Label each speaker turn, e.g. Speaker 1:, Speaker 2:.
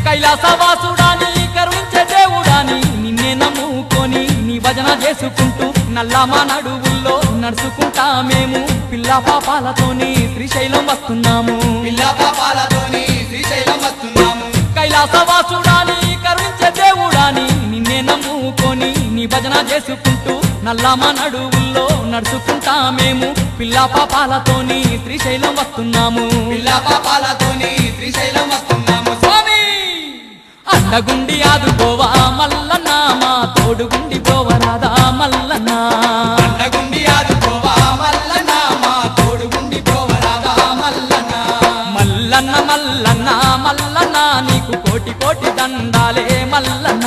Speaker 1: కైలాసవాసుడాని కరుణించే దేవుడాని నిన్నే నమ్ముకొని నీ భజన చేసుకుంటూ నల్లమా నడువుల్లో నడుచుకుంటా మేము పిల్ల పాపాలతోని శ్రీశైలం వస్తున్నాము కైలాసవాసుడాని కరుణించే దేవుడాని నిన్నే నమ్ముకొని నీ భజన చేసుకుంటూ నల్లమా నడువుల్లో నడుచుకుంటా మేము పిల్ల పాపాలతోని శ్రీశైలం వస్తున్నాము స్వామి అండగుండి ఆదుకోవా మల్లన్న మా తోడుగుండి పోవరాదా మల్లన్న మల్లన్న మల్లన్న మల్లన్న నీకు కోటి కోటి దండాలే మల్లన్న